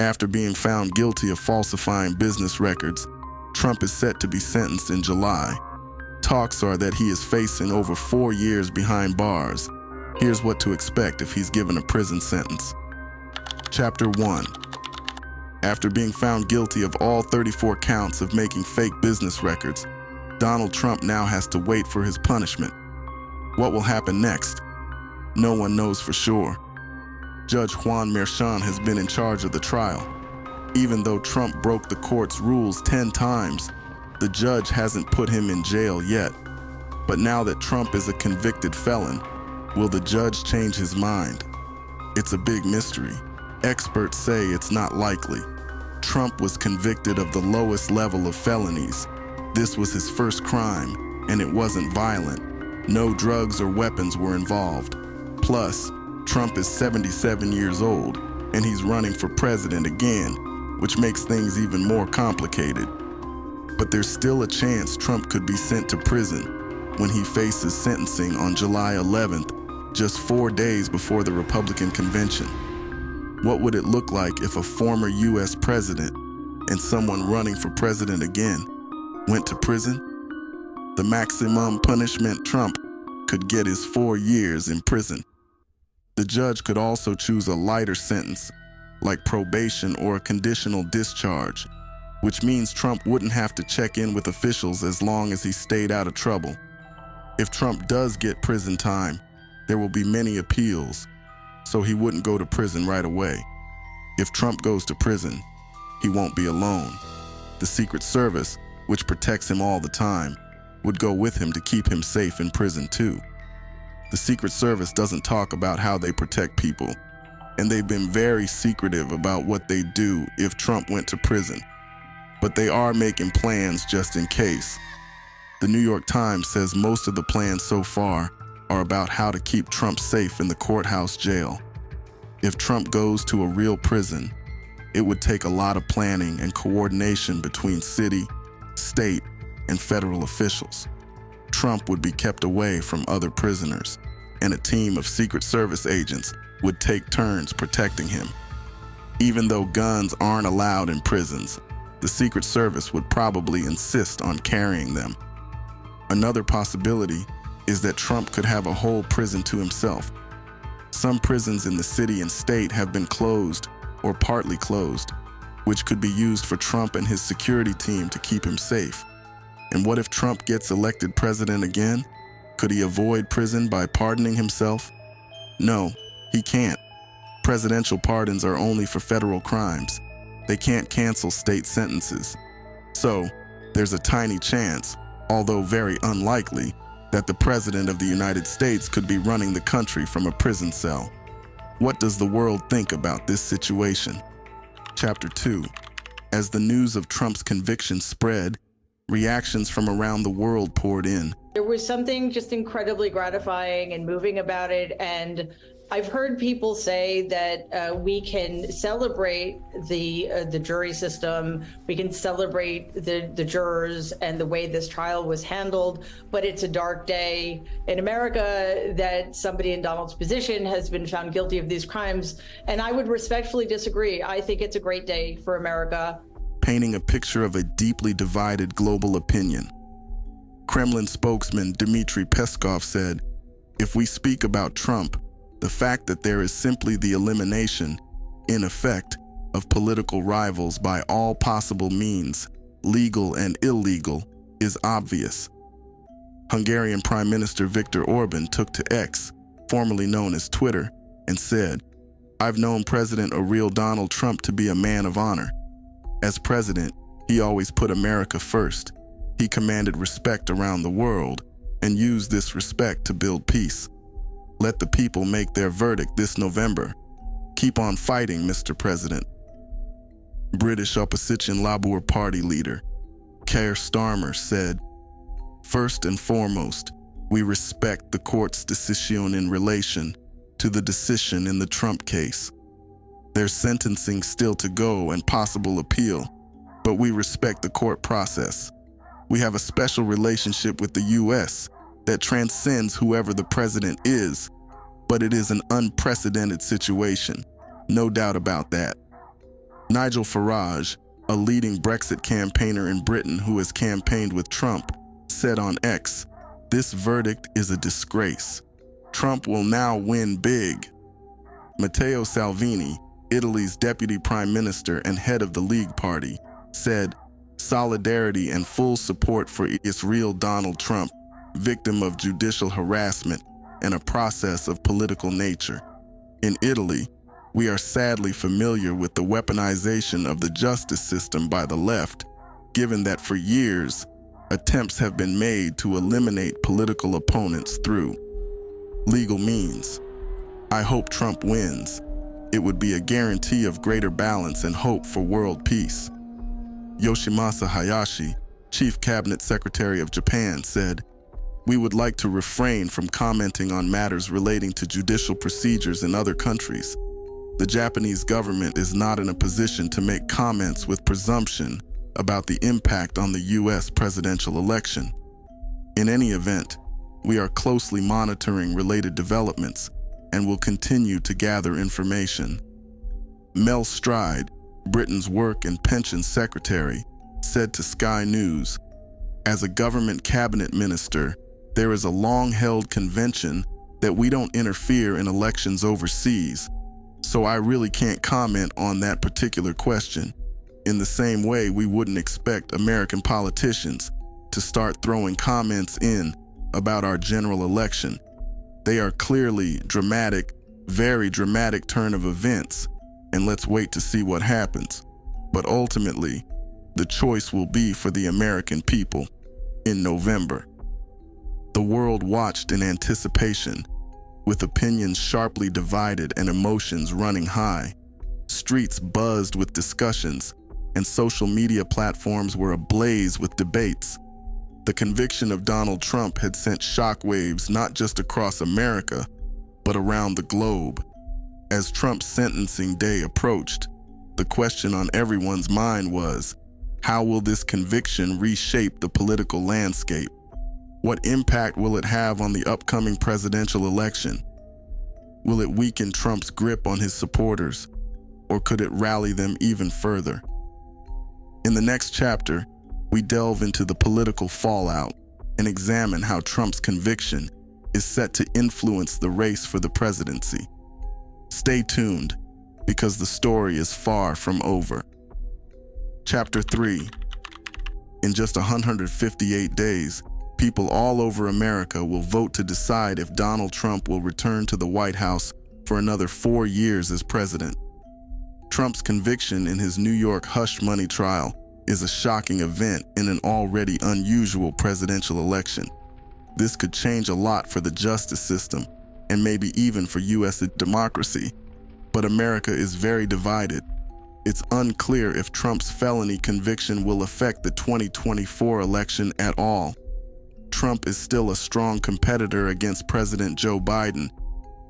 After being found guilty of falsifying business records, Trump is set to be sentenced in July. Talks are that he is facing over 4 years behind bars. Here's what to expect if he's given a prison sentence. Chapter 1. After being found guilty of all 34 counts of making fake business records, Donald Trump now has to wait for his punishment. What will happen next? No one knows for sure. Judge Juan Merchan has been in charge of the trial. Even though Trump broke the court's rules 10 times, the judge hasn't put him in jail yet. But now that Trump is a convicted felon, will the judge change his mind? It's a big mystery. Experts say it's not likely. Trump was convicted of the lowest level of felonies. This was his first crime, and it wasn't violent. No drugs or weapons were involved. Plus, Trump is 77 years old, and he's running for president again, which makes things even more complicated. But there's still a chance Trump could be sent to prison when he faces sentencing on July 11th, just 4 days before the Republican convention. What would it look like if a former US president and someone running for president again went to prison? The maximum punishment Trump could get is 4 years in prison. The judge could also choose a lighter sentence, like probation or a conditional discharge, which means Trump wouldn't have to check in with officials as long as he stayed out of trouble. If Trump does get prison time, there will be many appeals, so he wouldn't go to prison right away. If Trump goes to prison, he won't be alone. The Secret Service, which protects him all the time, would go with him to keep him safe in prison too. The Secret Service doesn't talk about how they protect people, and they've been very secretive about what they do if Trump went to prison. But they are making plans just in case. The New York Times says most of the plans so far are about how to keep Trump safe in the courthouse jail. If Trump goes to a real prison, it would take a lot of planning and coordination between city, state, and federal officials. Trump would be kept away from other prisoners, and a team of Secret Service agents would take turns protecting him. Even though guns aren't allowed in prisons, the Secret Service would probably insist on carrying them. Another possibility is that Trump could have a whole prison to himself. Some prisons in the city and state have been closed or partly closed, which could be used for Trump and his security team to keep him safe. And what if Trump gets elected president again? Could he avoid prison by pardoning himself? No, he can't. Presidential pardons are only for federal crimes. They can't cancel state sentences. So, there's a tiny chance, although very unlikely, that the President of the United States could be running the country from a prison cell. What does the world think about this situation? Chapter 2. As the news of Trump's conviction spread, reactions from around the world poured in. There was something just incredibly gratifying and moving about it, and I've heard people say that we can celebrate the jury system, we can celebrate the jurors and the way this trial was handled, but it's a dark day in America that somebody in Donald's position has been found guilty of these crimes, and I would respectfully disagree. I think it's a great day for America. Painting a picture of a deeply divided global opinion. Kremlin spokesman Dmitry Peskov said, "If we speak about Trump, the fact that there is simply the elimination, in effect, of political rivals by all possible means, legal and illegal, is obvious." Hungarian Prime Minister Viktor Orban took to X, formerly known as Twitter, and said, "I've known President real Donald Trump to be a man of honor. As president, he always put America first. He commanded respect around the world and used this respect to build peace. Let the people make their verdict this November. Keep on fighting, Mr. President." British opposition Labour Party leader Keir Starmer said, "First and foremost, we respect the court's decision in relation to the decision in the Trump case. There's sentencing still to go and possible appeal, but we respect the court process. We have a special relationship with the U.S. that transcends whoever the president is, but it is an unprecedented situation, no doubt about that." Nigel Farage, a leading Brexit campaigner in Britain who has campaigned with Trump, said on X, "This verdict is a disgrace. Trump will now win big." Matteo Salvini, Italy's deputy prime minister and head of the League Party, said, "Solidarity and full support for its real Donald Trump, victim of judicial harassment and a process of political nature." In Italy, we are sadly familiar with the weaponization of the justice system by the left, given that for years, attempts have been made to eliminate political opponents through legal means. I hope Trump wins. It would be a guarantee of greater balance and hope for world peace. Yoshimasa Hayashi, Chief Cabinet Secretary of Japan, said, "We would like to refrain from commenting on matters relating to judicial procedures in other countries. The Japanese government is not in a position to make comments with presumption about the impact on the U.S. presidential election. In any event, we are closely monitoring related developments and will continue to gather information." Mel Stride, Britain's Work and Pensions Secretary, said to Sky News, "As a government cabinet minister, there is a long-held convention that we don't interfere in elections overseas, so I really can't comment on that particular question. In the same way, we wouldn't expect American politicians to start throwing comments in about our general election. They are clearly dramatic, very dramatic turn of events, and let's wait to see what happens. But ultimately, the choice will be for the American people in November." The world watched in anticipation, with opinions sharply divided and emotions running high. Streets buzzed with discussions, and social media platforms were ablaze with debates. The conviction of Donald Trump had sent shockwaves not just across America, but around the globe. As Trump's sentencing day approached, the question on everyone's mind was, how will this conviction reshape the political landscape? What impact will it have on the upcoming presidential election? Will it weaken Trump's grip on his supporters, or could it rally them even further? In the next chapter, we delve into the political fallout and examine how Trump's conviction is set to influence the race for the presidency. Stay tuned, because the story is far from over. Chapter 3. In just 158 days, people all over America will vote to decide if Donald Trump will return to the White House for another 4 years as president. Trump's conviction in his New York hush money trial is a shocking event in an already unusual presidential election. This could change a lot for the justice system and maybe even for U.S. democracy, but America is very divided. It's unclear if Trump's felony conviction will affect the 2024 election at all. Trump is still a strong competitor against President Joe Biden,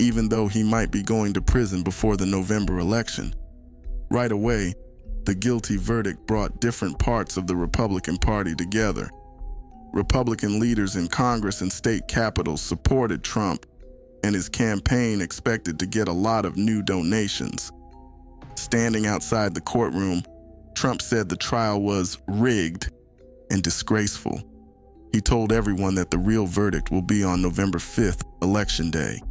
even though he might be going to prison before the November election. Right away, the guilty verdict brought different parts of the Republican Party together. Republican leaders in Congress and state capitals supported Trump, and his campaign expected to get a lot of new donations. Standing outside the courtroom, Trump said the trial was rigged and disgraceful. He told everyone that the real verdict will be on November 5th, Election Day.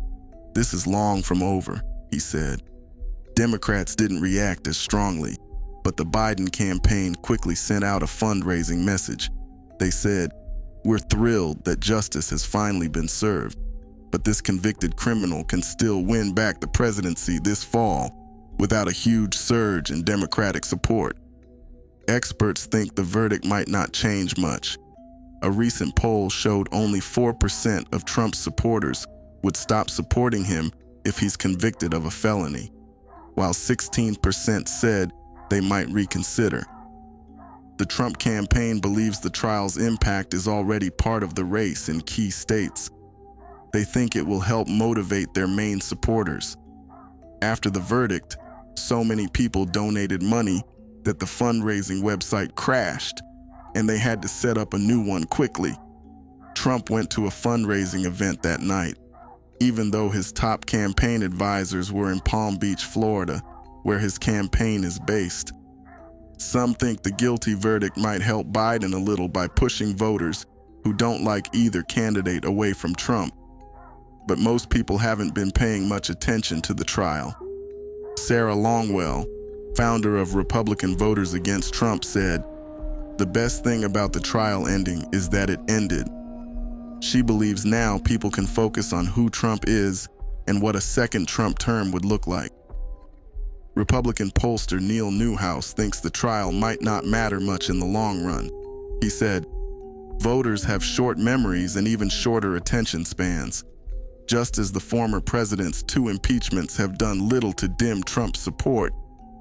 "This is long from over," he said. Democrats didn't react as strongly, but the Biden campaign quickly sent out a fundraising message. They said, "We're thrilled that justice has finally been served, but this convicted criminal can still win back the presidency this fall without a huge surge in Democratic support." Experts think the verdict might not change much. A recent poll showed only 4% of Trump's supporters would stop supporting him if he's convicted of a felony, while 16% said they might reconsider. The Trump campaign believes the trial's impact is already part of the race in key states. They think it will help motivate their main supporters. After the verdict, so many people donated money that the fundraising website crashed, and they had to set up a new one quickly. Trump went to a fundraising event that night, even though his top campaign advisors were in Palm Beach, Florida, where his campaign is based. Some think the guilty verdict might help Biden a little by pushing voters who don't like either candidate away from Trump. But most people haven't been paying much attention to the trial. Sarah Longwell, founder of Republican Voters Against Trump, said, "The best thing about the trial ending is that it ended." She believes now people can focus on who Trump is and what a second Trump term would look like. Republican pollster Neil Newhouse thinks the trial might not matter much in the long run. He said, "Voters have short memories and even shorter attention spans. Just as the former president's 2 impeachments have done little to dim Trump's support,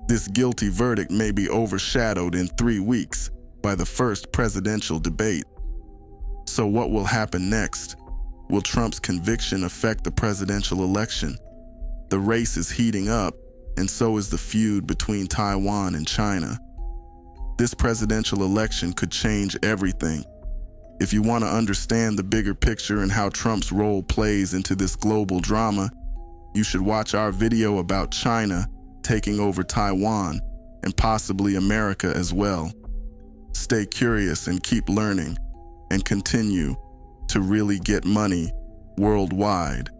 this guilty verdict may be overshadowed in 3 weeks by the first presidential debate." So what will happen next? Will Trump's conviction affect the presidential election? The race is heating up, and so is the feud between Taiwan and China. This presidential election could change everything. If you want to understand the bigger picture and how Trump's role plays into this global drama, you should watch our video about China taking over Taiwan and possibly America as well. Stay curious and keep learning, and continue to really get money worldwide.